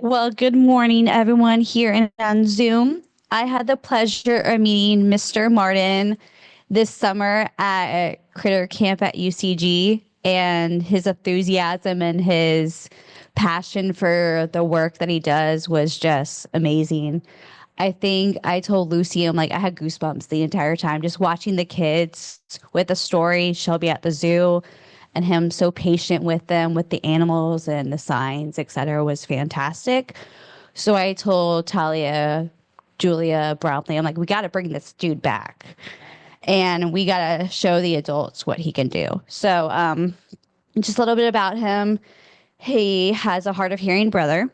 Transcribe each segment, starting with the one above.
Well, good morning, everyone here on Zoom. I had the pleasure of meeting Mr. Martin this summer at Critter Camp at UCG, and his enthusiasm and his passion for the work that he does was just amazing. I think I told Lucy, I'm like, I had goosebumps the entire time just watching the kids with the story, Shelby at the zoo, and him so patient with them, with the animals and the signs, etc., was fantastic. So I told Talia, Julia Brownlee, I'm like, we got to bring this dude back, and we got to show the adults what he can do. So just a little bit about him. He has a hard of hearing brother,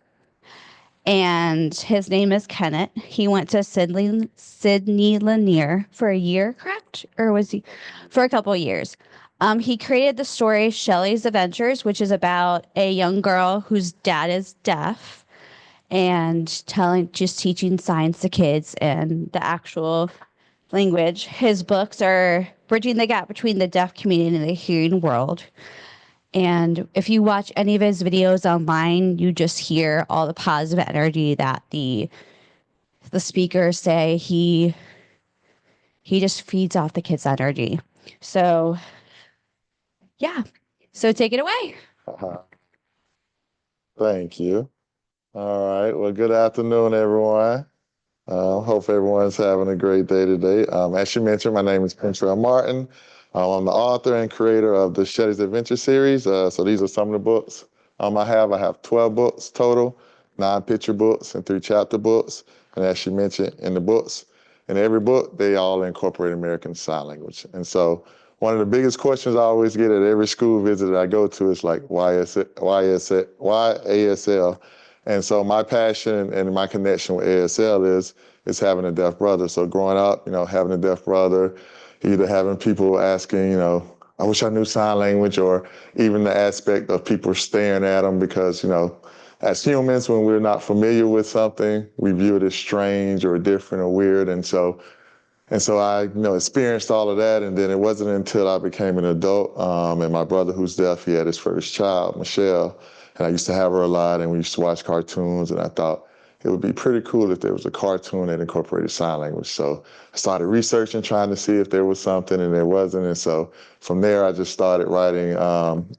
and his name is Kenneth. He went to Sydney Lanier for a year, correct? Or was he for a couple of years? He created the story Shelley's Adventures, which is about a young girl whose dad is deaf and just teaching science to kids and the actual language. His books are bridging the gap between the deaf community and the hearing world. And if you watch any of his videos online, you just hear all the positive energy that the speakers say. He just feeds off the kids' energy. So yeah. So take it away. Thank you. All right. Well, good afternoon, everyone. Hope everyone's having a great day today. As you mentioned, my name is Kentrell Martin. I'm the author and creator of the Shelley's Adventure series. So these are some of the books I have. I have 12 books total, 9 picture books and 3 chapter books. And as you mentioned in the books, in every book, they all incorporate American Sign Language. And so one of the biggest questions I always get at every school visit that I go to is like, why ASL? And so my passion and my connection with ASL is having a deaf brother. So growing up, having a deaf brother, either having people asking, I wish I knew sign language, or even the aspect of people staring at them because, as humans, when we're not familiar with something, we view it as strange or different or weird. And so I, experienced all of that. And then it wasn't until I became an adult, and my brother who's deaf, he had his first child, Michelle, and I used to have her a lot, and we used to watch cartoons, and I thought it would be pretty cool if there was a cartoon that incorporated sign language. So I started researching, trying to see if there was something, and there wasn't. And so from there, I just started writing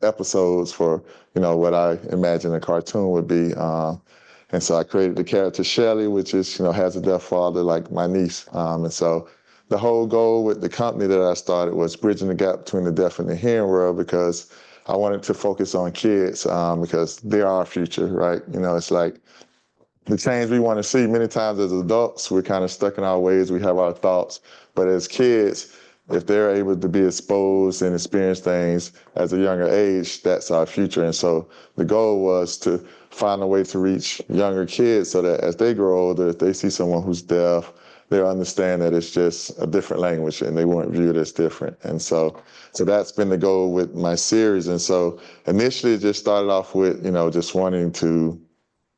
episodes for, what I imagine a cartoon would be. And so I created the character Shelley, which is, has a deaf father like my niece. And so the whole goal with the company that I started was bridging the gap between the deaf and the hearing world, because I wanted to focus on kids because they are our future, right? It's like the change we want to see. Many times as adults, we're kind of stuck in our ways. We have our thoughts. But as kids, if they're able to be exposed and experience things as a younger age, that's our future. And so the goal was to find a way to reach younger kids so that as they grow older, if they see someone who's deaf, they'll understand that it's just a different language and they weren't viewed as different. And so that's been the goal with my series. And so initially it just started off with, just wanting to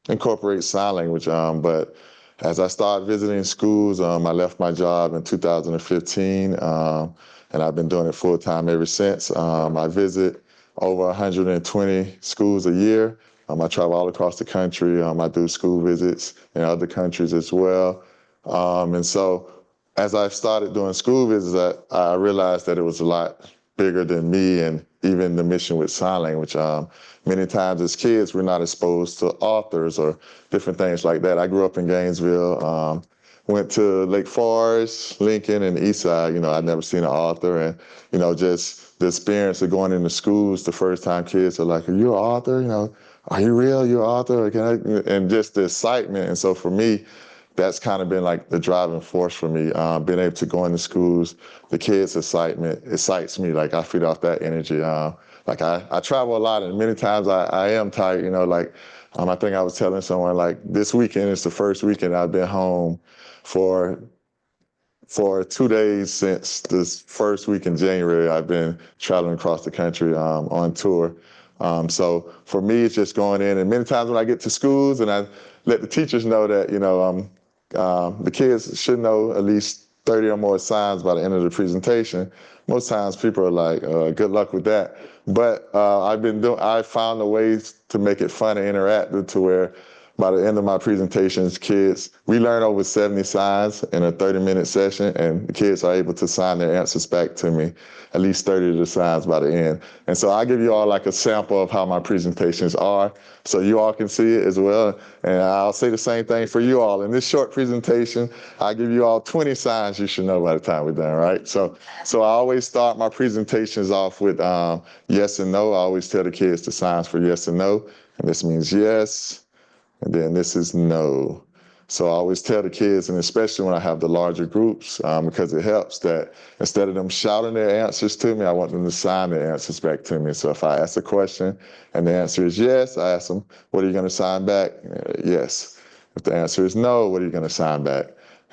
incorporate sign language. But as I started visiting schools, I left my job in 2015, and I've been doing it full time ever since. I visit over 120 schools a year. I travel all across the country. I do school visits in other countries as well. And so as I started doing school visits, I realized that it was a lot bigger than me and even the mission with sign language. Many times as kids, we're not exposed to authors or different things like that. I grew up in Gainesville, went to Lake Forest, Lincoln, and the East Side. I'd never seen an author. And, just the experience of going into schools, the first time kids are like, are you an author? Are you real? You're an author? And just the excitement. And so for me, that's kind of been like the driving force for me, being able to go into schools, the kids' excitement excites me. Like I feed off that energy. Like I travel a lot, and many times I am tired, I think I was telling someone like this weekend is the first weekend I've been home for 2 days since this first week in January. I've been traveling across the country on tour. So for me, it's just going in, and many times when I get to schools and I let the teachers know that, the kids should know at least 30 or more signs by the end of the presentation, most times people are like, good luck with that. But I found a way to make it fun and interactive to where by the end of my presentations, we learn over 70 signs in a 30-minute session, and the kids are able to sign their answers back to me, at least 30 of the signs by the end. And so I'll give you all like a sample of how my presentations are, so you all can see it as well. And I'll say the same thing for you all. In this short presentation, I'll give you all 20 signs you should know by the time we're done, right? So I always start my presentations off with yes and no. I always tell the kids the signs for yes and no, and this means yes, and then this is no. So I always tell the kids, and especially when I have the larger groups, because it helps that instead of them shouting their answers to me, I want them to sign their answers back to me. So if I ask a question and the answer is yes, I ask them, what are you going to sign back? Yes. If the answer is no, what are you going to sign back?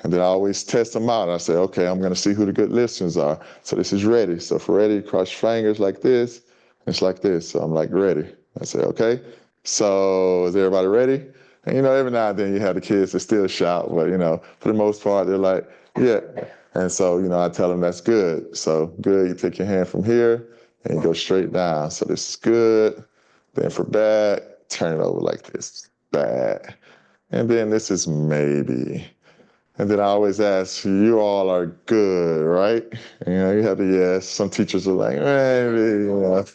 And then I always test them out. I say, okay, I'm going to see who the good listeners are. So this is ready. So for ready, cross your fingers like this. It's like this. So I'm like, ready. I say, okay. So is everybody ready? And, every now and then you have the kids that still shout, but, for the most part, they're like, yeah. And so, I tell them that's good. So good, you take your hand from here and you go straight down. So this is good. Then for bad, turn it over like this, bad. And then this is maybe. And then I always ask, you all are good, right? You have the yes. Some teachers are like, maybe.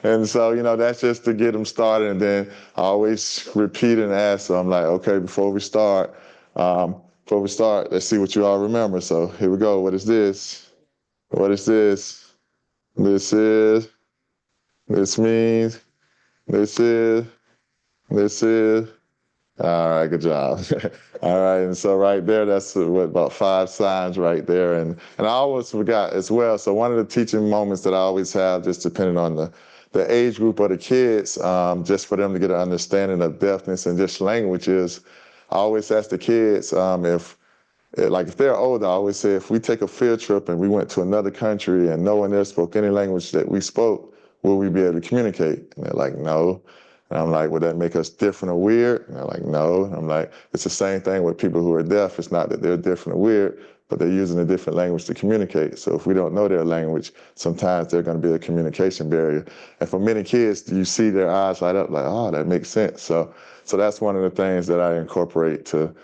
And so, that's just to get them started. And then I always repeat and ask. So I'm like, okay, before we start, let's see what you all remember. So here we go. What is this? What is this? This is, this means, this is. All right, good job. All right, and so right there, that's about 5 signs right there. And I always forgot as well. So one of the teaching moments that I always have, just depending on the age group of the kids, just for them to get an understanding of deafness and just language is, I always ask the kids if they're older, I always say, if we take a field trip and we went to another country and no one there spoke any language that we spoke, will we be able to communicate? And they're like, no. And I'm like, would that make us different or weird? And they're like, no. And I'm like, it's the same thing with people who are deaf. It's not that they're different or weird, but they're using a different language to communicate. So if we don't know their language, sometimes there's going to be a communication barrier. And for many kids, you see their eyes light up like, oh, that makes sense. So that's one of the things that I incorporate to,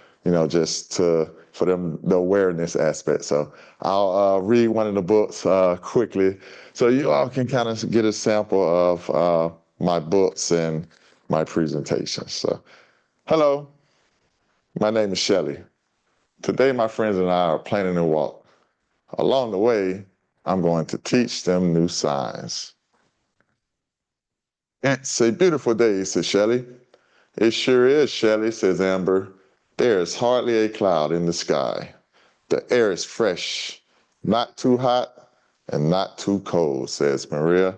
for them, the awareness aspect. So I'll read one of the books quickly so you all can kind of get a sample of my books and my presentations. So, hello, my name is Shelly. Today, my friends and I are planning a walk. Along the way, I'm going to teach them new signs. It's a beautiful day, says Shelly. It sure is, Shelly, says Amber. There is hardly a cloud in the sky. The air is fresh, not too hot and not too cold, says Maria.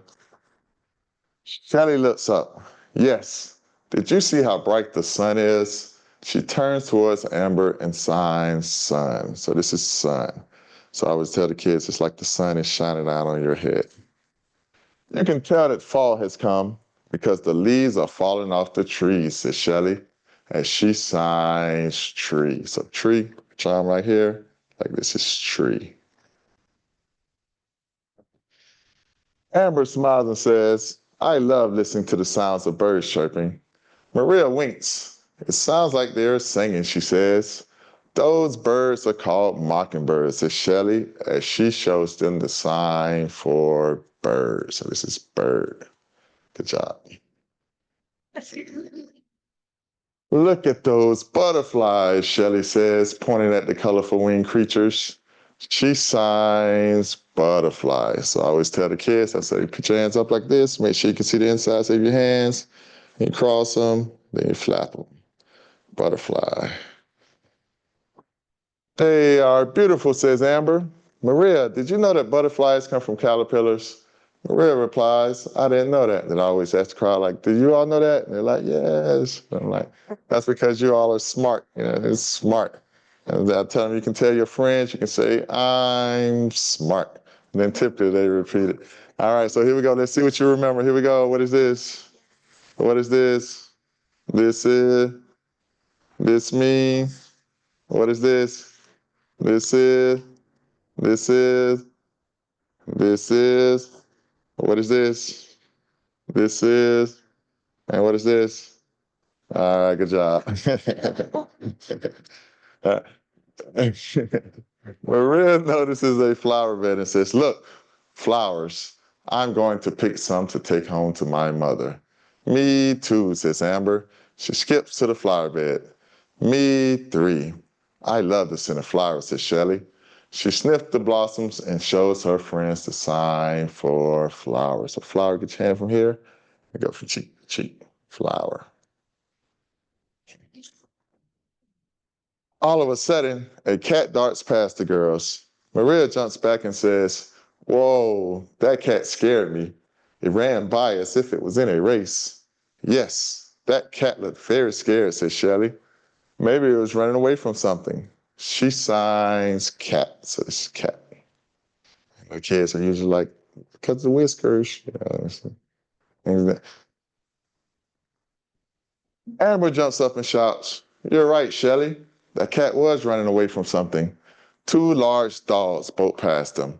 Shelly looks up. Yes. Did you see how bright the sun is? She turns towards Amber and signs sun. So this is sun. So I always tell the kids it's like the sun is shining out on your head. You can tell that fall has come because the leaves are falling off the trees, says Shelly, as she signs tree. So tree, charm right here, like this is tree. Amber smiles and says, I love listening to the sounds of birds chirping. Maria winks. It sounds like they're singing, she says. Those birds are called mockingbirds, says Shelley, as she shows them the sign for bird. So this is bird. Good job. Look at those butterflies, Shelley says, pointing at the colorful winged creatures. She signs butterflies. So I always tell the kids, I say, put your hands up like this. Make sure you can see the insides of your hands. You cross them, then you flap them. Butterfly. They are beautiful, says Amber. Maria, did you know that butterflies come from caterpillars? Maria replies, I didn't know that. And I always ask the crowd, like, did you all know that? And they're like, yes. And I'm like, that's because you all are smart. It's smart. And I tell them, you can tell your friends, you can say, I'm smart. And then typically they repeat it. All right, so here we go. Let's see what you remember. Here we go. What is this? What is this? This is, this means, what is this? This is, this is, this is, what is this? This is, and what is this? All right, good job. Maria notices a flower bed and says, look, flowers. I'm going to pick some to take home to my mother. Me too, says Amber. She skips to the flower bed. Me three. I love the scent of flowers, says Shelley. She sniffed the blossoms and shows her friends the sign for flowers. So flower, get your hand from here and go from cheek to cheek. Flower. All of a sudden, a cat darts past the girls. Maria jumps back and says, whoa, that cat scared me. It ran by as if it was in a race. Yes, that cat looked very scared, says Shelley. Maybe it was running away from something. She signs cat, says cat. The kids are usually like, because the whiskers. Amber jumps up and shouts, you're right, Shelley. That cat was running away from something. Two large dogs bolt past them.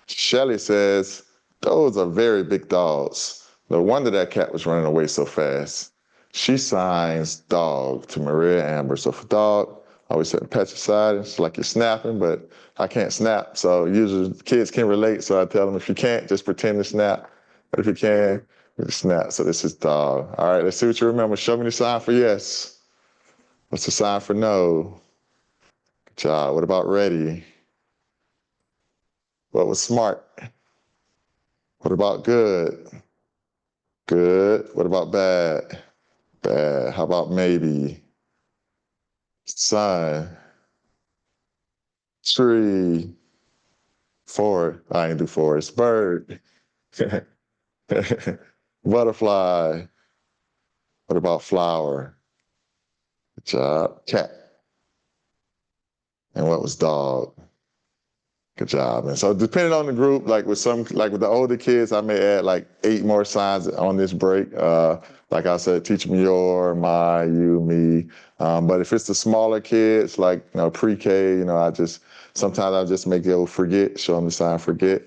Shelley says, those are very big dogs. No wonder that cat was running away so fast. She signs dog to Maria and Amber. So for dog, I always set the patch aside. It's like you're snapping, but I can't snap. So usually kids can relate. So I tell them, if you can't, just pretend to snap. But if you can, you snap. So this is dog. All right, let's see what you remember. Show me the sign for yes. What's the sign for no? Good job. What about ready? What was smart? What about good? Good. What about bad? Bad. How about maybe? Sun. Tree. Forest. I ain't do forest. Bird. Butterfly. What about flower? Good job. Cat. And what was dog? Good job. And so depending on the group, like with the older kids, I may add like 8 more signs on this break. Like I said, teach them your, my, you, me. But if it's the smaller kids, like pre-K, sometimes I just make them forget, show them the sign forget.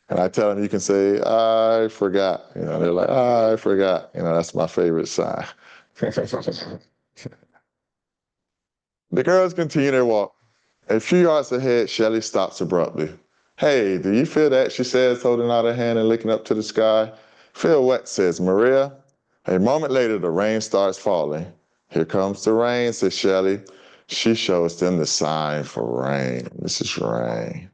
And I tell them you can say, I forgot. They're like, I forgot. That's my favorite sign. The girls continue their walk. A few yards ahead, Shelley stops abruptly. Hey, do you feel that? She says, holding out her hand and looking up to the sky. Feel what? Says Maria. A moment later, the rain starts falling. Here comes the rain, says Shelley. She shows them the sign for rain. This is rain.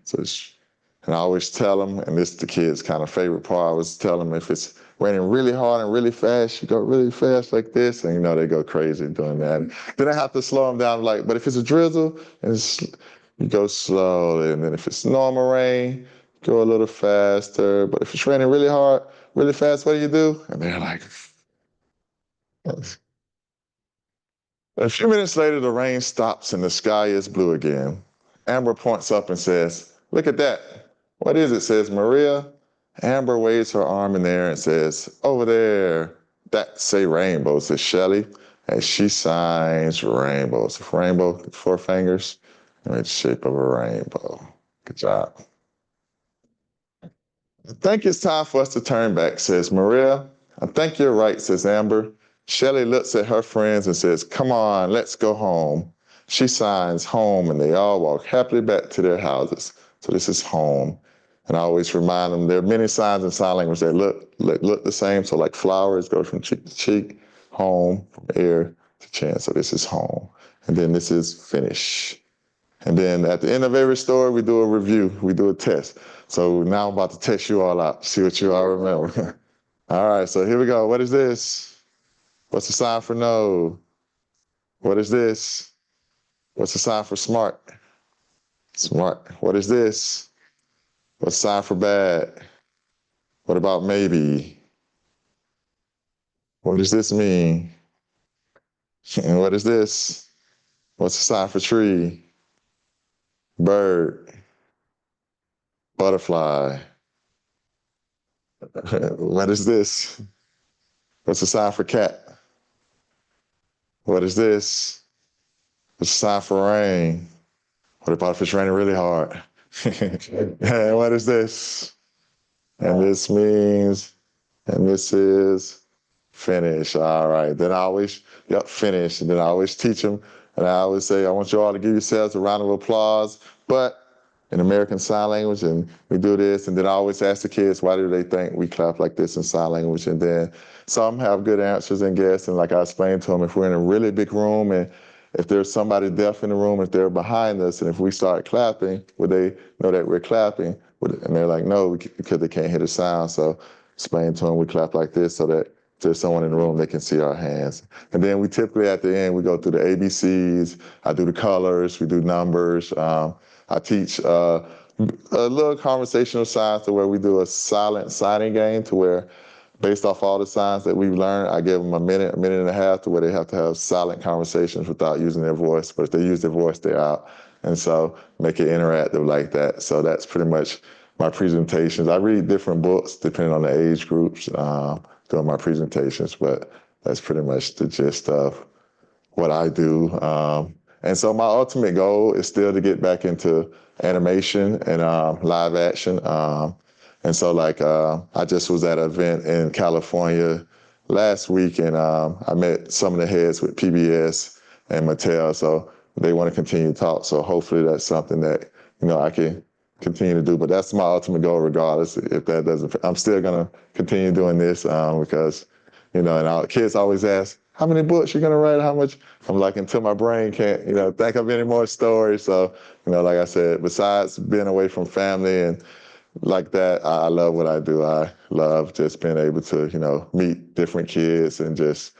And I always tell them, and this is the kids' kind of favorite part, I always tell them if it's raining really hard and really fast, you go really fast like this, and they go crazy doing that. Then I have to slow them down, but if it's a drizzle, you go slowly, and then if it's normal rain, go a little faster. But if it's raining really hard, really fast, what do? And they're like, a few minutes later, the rain stops and the sky is blue again. Amber points up and says, look at that. What is it? Says Maria. Amber waves her arm in the air and says, over there. That say rainbow, says Shelley, as she signs rainbow. So rainbow, 4 fingers, and it's the shape of a rainbow. Good job. I think it's time for us to turn back, says Maria. I think you're right, says Amber. Shelley looks at her friends and says, come on, let's go home. She signs home and they all walk happily back to their houses. So this is home. And I always remind them there are many signs in sign language that look the same. So like flowers go from cheek to cheek, home, from ear to chin. So this is home. And then this is finish. And then at the end of every story, we do a review, we do a test. So now I'm about to test you all out, see what you all remember. All right, so here we go. What is this? What's the sign for no? What is this? What's the sign for smart? Smart. What is this? What's the sign for bad? What about maybe? What does this mean? And what is this? What's the sign for tree? Bird. Butterfly. What is this? What's the sign for cat? What is this? What's the sign for rain? What about if it's raining really hard? And what is this? And this means, and this is finish. All right. Then I always, finish. And then I always teach them. And I always say, I want you all to give yourselves a round of applause, but in American Sign Language, and we do this. And then I always ask the kids, why do they think we clap like this in sign language? And then some have good answers and guess. And like I explained to them, if we're in a really big room and if there's somebody deaf in the room, if they're behind us, and if we start clapping, would they know that we're clapping? And they're like, no, because they can't hear the sound. So explain to them we clap like this so that if there's someone in the room, they can see our hands. And then we typically at the end, we go through the ABCs. I do the colors, we do numbers. I teach a little conversational signs to where we do a silent signing game to where based off all the signs that we've learned, I give them a minute and a half to where they have to have silent conversations without using their voice. But if they use their voice, they're out. And so make it interactive like that. So that's pretty much my presentations. I read different books depending on the age groups during my presentations, but that's pretty much the gist of what I do. And so my ultimate goal is still to get back into animation and live action. And so like I just was at an event in California last week, and I met some of the heads with PBS and Mattel. So they want to continue to talk. So hopefully that's something that, I can continue to do. But that's my ultimate goal regardless. If that doesn't, I'm still going to continue doing this because, and our kids always ask, how many books you're going to write? How much? I'm like, until my brain can't, think of any more stories. So, like I said, besides being away from family and like that, I love what I do. I love just being able to, meet different kids and just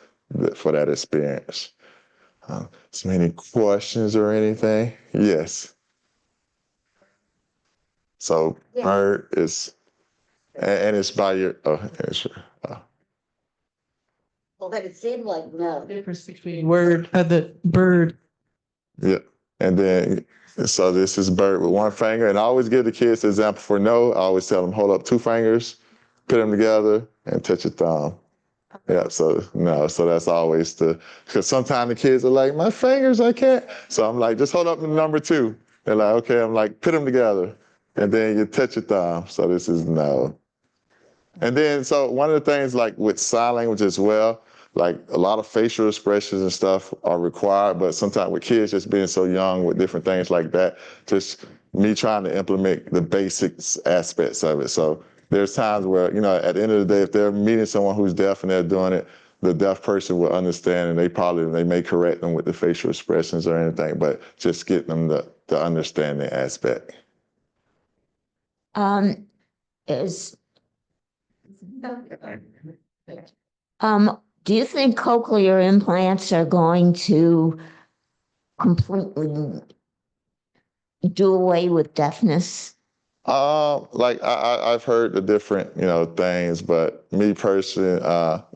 for that experience. So many questions or anything? Yes. So yeah. Bird is, and it's by your, Well, but it seemed like no. Difference between the bird. Yeah. And then, so this is bird with one finger. And I always give the kids the example for no. I always tell them, hold up 2 fingers, put them together, and touch your thumb. Yeah, so no, so that's always because sometimes the kids are like, my fingers, I can't. So I'm like, just hold up the number 2. They're like, okay, I'm like, put them together. And then you touch your thumb. So this is no. And then, so one of the things like with sign language as well, like a lot of facial expressions and stuff are required, but sometimes with kids just being so young with different things like that, just me trying to implement the basics aspects of it. So there's times where, at the end of the day, if they're meeting someone who's deaf and they're doing it, the deaf person will understand and they may correct them with the facial expressions or anything, but just getting them the understanding aspect. Do you think cochlear implants are going to completely do away with deafness? Like I've heard the different, things, but me personally,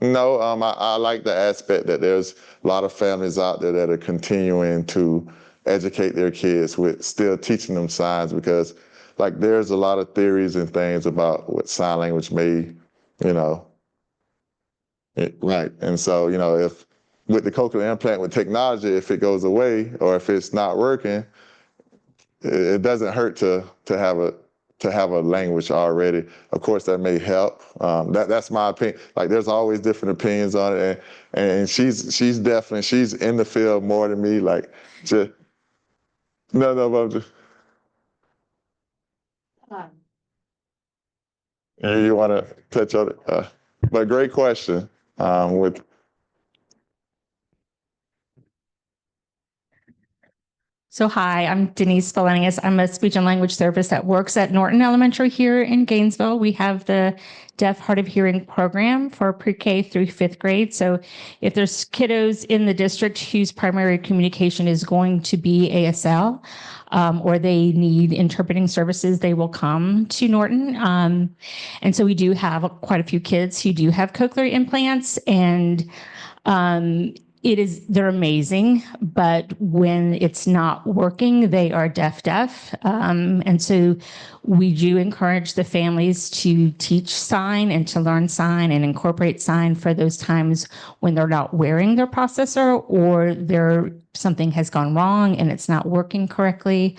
no. I like the aspect that there's a lot of families out there that are continuing to educate their kids with still teaching them signs because, like, there's a lot of theories and things about what sign language may, right. And so, if with the cochlear implant with technology, if it goes away or if it's not working, it doesn't hurt to have a language already. Of course, that may help. That's my opinion. Like, there's always different opinions on it, and she's definitely she's in the field more than me. Like, just no, but I'm just. You want to touch on it? But great question. With So hi, I'm Denise Felenius. I'm a speech and language therapist that works at Norton Elementary here in Gainesville. We have the Deaf Hard of Hearing program for pre-K through 5th grade. So if there's kiddos in the district whose primary communication is going to be ASL, or they need interpreting services, they will come to Norton. And so we do have quite a few kids who do have cochlear implants, and They're amazing, but when it's not working, they are deaf. And so we do encourage the families to teach sign and to learn sign and incorporate sign for those times when they're not wearing their processor or something has gone wrong and it's not working correctly.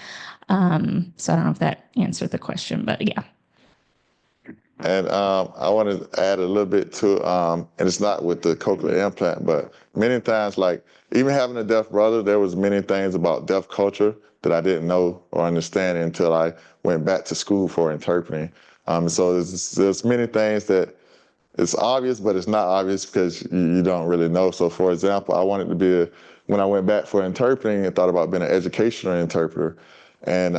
So I don't know if that answered the question, but yeah. And I want to add a little bit to, and it's not with the cochlear implant, but many times, like even having a deaf brother, there was many things about deaf culture that I didn't know or understand until I went back to school for interpreting. So there's many things that it's obvious, but it's not obvious because you don't really know. So for example, I wanted to be, when I went back for interpreting and thought about being an educational interpreter. And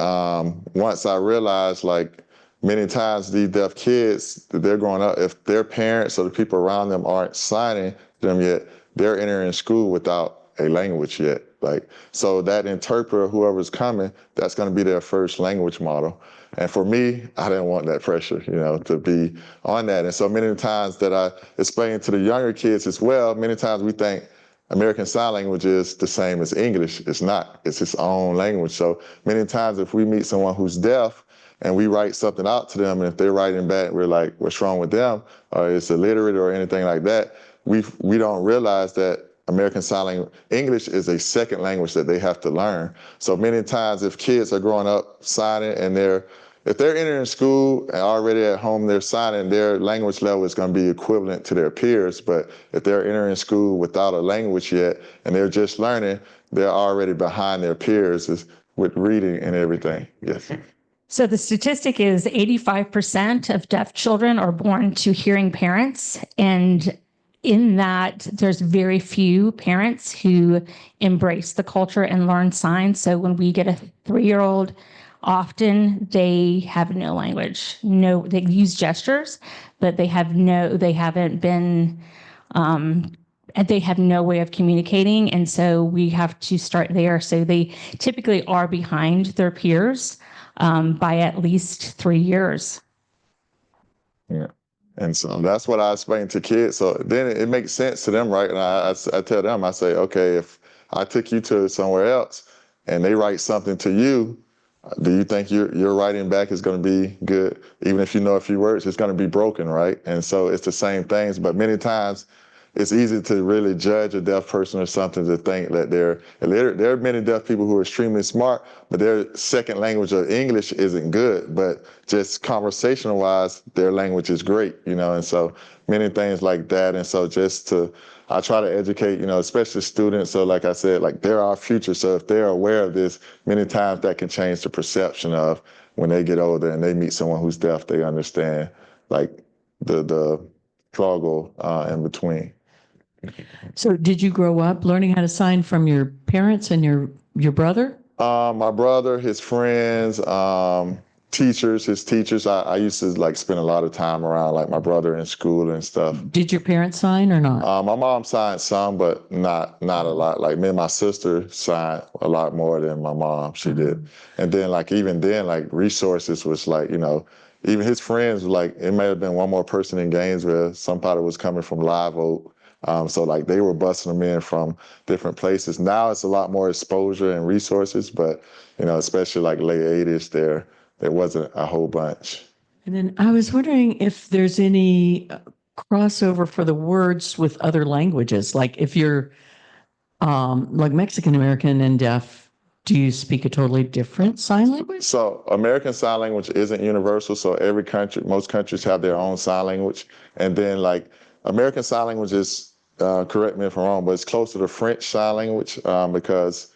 once I realized, like, many times these deaf kids, they're growing up, if their parents or the people around them aren't signing them yet, they're entering school without a language yet. Like, so that interpreter, whoever's coming, that's going to be their first language model. And for me, I didn't want that pressure, to be on that. And so many times that I explain to the younger kids as well, many times we think American Sign Language is the same as English. It's not. It's its own language. So many times if we meet someone who's deaf and we write something out to them, and if they're writing back, we're like, what's wrong with them? Or it's illiterate or anything like that. We don't realize that American Sign Language, English is a second language that they have to learn. So many times if kids are growing up signing and if they're entering school and already at home they're signing, their language level is going to be equivalent to their peers. But if they're entering school without a language yet and they're just learning, they're already behind their peers with reading and everything. Yes. So the statistic is 85% of deaf children are born to hearing parents. And in that, there's very few parents who embrace the culture and learn signs. So when we get a 3-year-old, often they have no language. No, they use gestures, but they have no way of communicating. And so we have to start there. So they typically are behind their peers by at least 3 years. Yeah. And so that's what I explain to kids. So then it makes sense to them, right? And I tell them, I say, okay, if I took you to somewhere else and they write something to you, do you think your writing back is going to be good? Even if you know a few words, it's going to be broken, right? And so it's the same things, but many times it's easy to really judge a deaf person or something to think that there are many deaf people who are extremely smart, but their second language of English isn't good, but just conversational wise, their language is great, and so many things like that. And so I try to educate, especially students. So like I said, like they're our future. So if they're aware of this, many times that can change the perception of when they get older and they meet someone who's deaf, they understand like the struggle in between. So did you grow up learning how to sign from your parents and your brother? My brother, his friends, his teachers. I used to like spend a lot of time around like my brother in school and stuff. Did your parents sign or not? My mom signed some, but not a lot. Like me and my sister signed a lot more than my mom. She did. And then even then, resources was like, even his friends, like it may have been one more person in Gainesville. Somebody was coming from Live Oak. So they were busting them in from different places. Now it's a lot more exposure and resources, but especially like late 80s, there wasn't a whole bunch. And then I was wondering if there's any crossover for the words with other languages. Like if you're like Mexican American and deaf, do you speak a totally different sign language? So American Sign Language isn't universal. So most countries have their own sign language. And then American Sign Language is, correct me if I'm wrong, but it's closer to French Sign Language because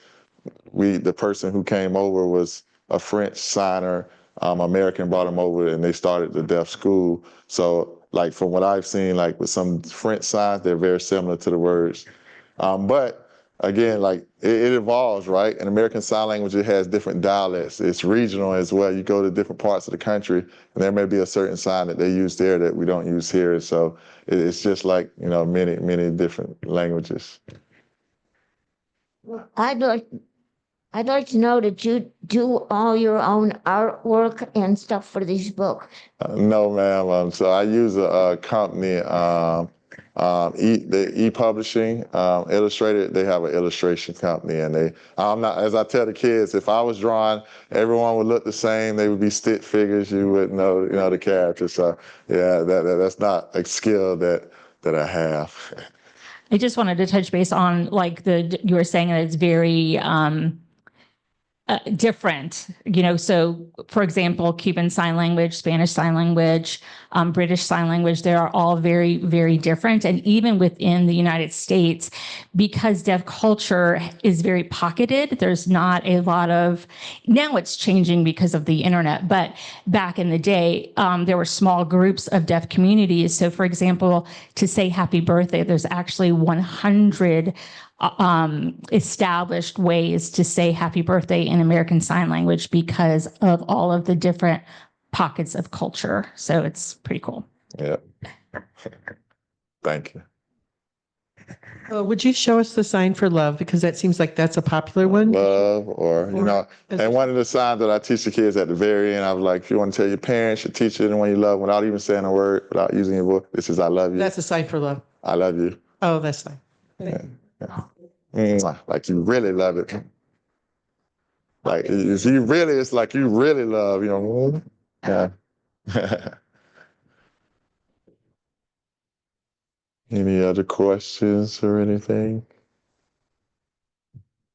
the person who came over was a French signer. American brought him over and they started the deaf school. So from what I've seen, with some French signs, they're very similar to the words. But again, it evolves, right? In American Sign Language, it has different dialects. It's regional as well. You go to different parts of the country, and there may be a certain sign that they use there that we don't use here. So it's just many, many different languages. I'd like to know that you do all your own artwork and stuff for these books. No, ma'am. So I use a company The e-publishing, Illustrated, they have an illustration company, and I'm not, as I tell the kids, if I was drawing, everyone would look the same. They would be stick figures. You wouldn't know, the characters. So yeah, that's not a skill that I have. I just wanted to touch base on like you were saying that it's very different, so for example, Cuban Sign Language, Spanish Sign Language, British Sign Language, they are all very, very different. And even within the United States, because deaf culture is very pocketed, there's not a lot of, now it's changing because of the internet, but back in the day, there were small groups of deaf communities. So for example, to say happy birthday, there's actually 100 established ways to say happy birthday in American Sign Language because of all of the different pockets of culture. So it's pretty cool. Yeah. Thank you. Would you show us the sign for love? Because that seems like that's a popular one. Love, or, and one of the signs that I teach the kids at the very end, I was like, if you want to tell your parents, your teacher, the one you love, without even saying a word, without using your voice, this is I love you. That's a sign for love. I love you. Oh, that's fine. Yeah. Like you really love it. Like if you really, it's like you really love, Yeah. Any other questions or anything?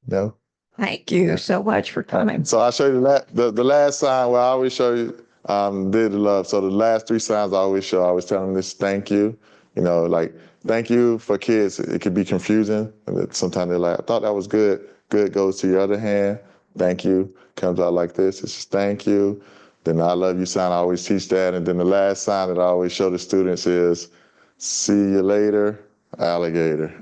No? Thank you so much for coming. So I'll show you the last sign. Well, I always show you did the love. So the last 3 signs I always show, I always tell them this: thank you. Like thank you for kids. It could be confusing. Sometimes they're like, I thought that was good. Good goes to your other hand. Thank you comes out like this. It's just thank you. Then the I love you sign, I always teach that. And then the last sign that I always show the students is see you later, alligator.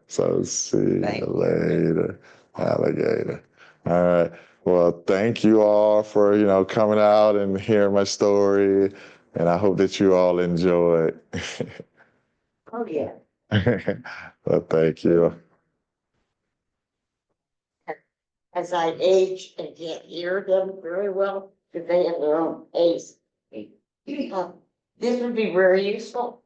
So see you later, alligator. All right. Well, thank you all for, coming out and hearing my story. And I hope that you all enjoyed. Oh, yeah. Well, thank you. As I age and can't hear them very well, because they have their own pace. This would be very useful.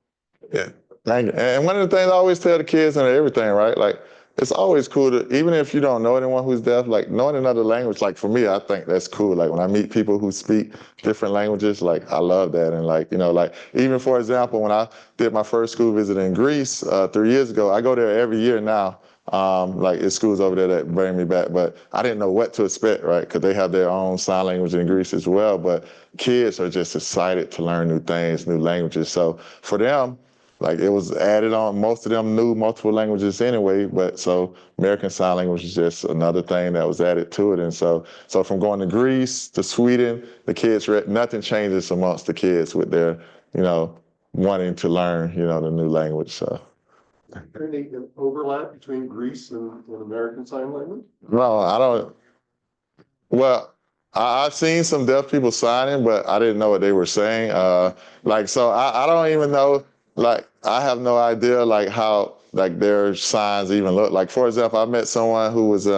Yeah. Thank you. And one of the things I always tell the kids and everything, right? Like, it's always cool to, even if you don't know anyone who's deaf, like knowing another language, like for me, I think that's cool. Like when I meet people who speak different languages, like I love that. And like, like even for example, when I did my first school visit in Greece 3 years ago, I go there every year now. Like it's schools over there that bring me back, but I didn't know what to expect, right? Because they have their own sign language in Greece as well. But kids are just excited to learn new things, new languages. So for them, like it was added on. Most of them knew multiple languages anyway, but so American Sign Language is just another thing that was added to it. And so from going to Greece to Sweden, the kids nothing changes amongst the kids with their, wanting to learn, the new language. So. Any overlap between Greece and American Sign Language? No, I don't. Well, I've seen some deaf people signing, but I didn't know what they were saying. So I don't even know. Like, I have no idea, like, how, like, their signs even look. Like, for example, I met someone who was, it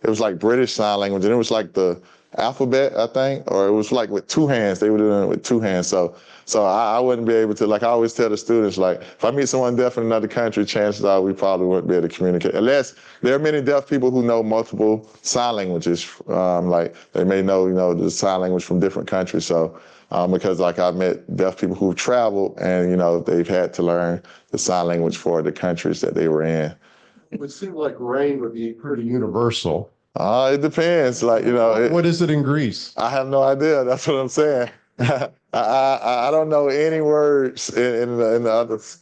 was like British Sign Language, and it was like the alphabet, I think, or it was like with 2 hands. They were doing it with 2 hands. So I wouldn't be able to, like I always tell the students, like, if I meet someone deaf in another country, chances are we probably wouldn't be able to communicate. Unless there are many deaf people who know multiple sign languages. Like, they may know, the sign language from different countries. So, because like I've met deaf people who've traveled and, they've had to learn the sign language for the countries that they were in. It would seem like rain would be pretty universal. It depends. Like, what is it in Greece? I have no idea. That's what I'm saying. I don't know any words in the others.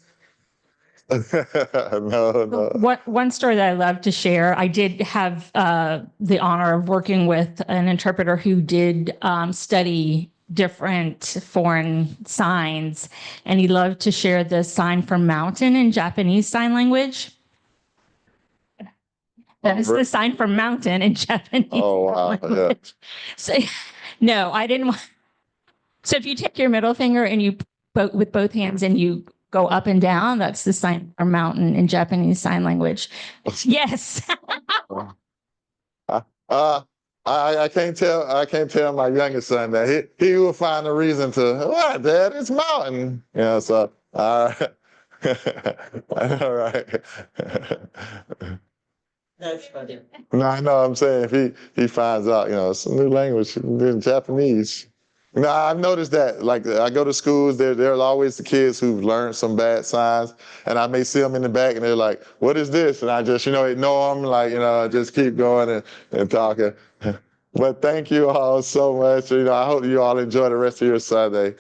No. One story that I love to share, I did have the honor of working with an interpreter who did study different foreign signs, and he loved to share the sign for mountain in Japanese Sign Language. That's the sign for mountain in Japanese. Oh, wow. Yeah. So, no, I didn't want. So if you take your middle finger and you with both hands and you go up and down, that's the sign for mountain in Japanese Sign Language. Yes. I can't tell my youngest son that he will find a reason to, what, Dad, it's mountain. So All right. All right. That's funny. No, I know what I'm saying. If he finds out, it's a new language, Japanese. I've noticed that. Like, I go to schools, there's always the kids who've learned some bad signs, and I may see them in the back, and they're like, "What is this?" And I just, ignore them, like, just keep going and talking. But thank you all so much. I hope you all enjoy the rest of your Sunday.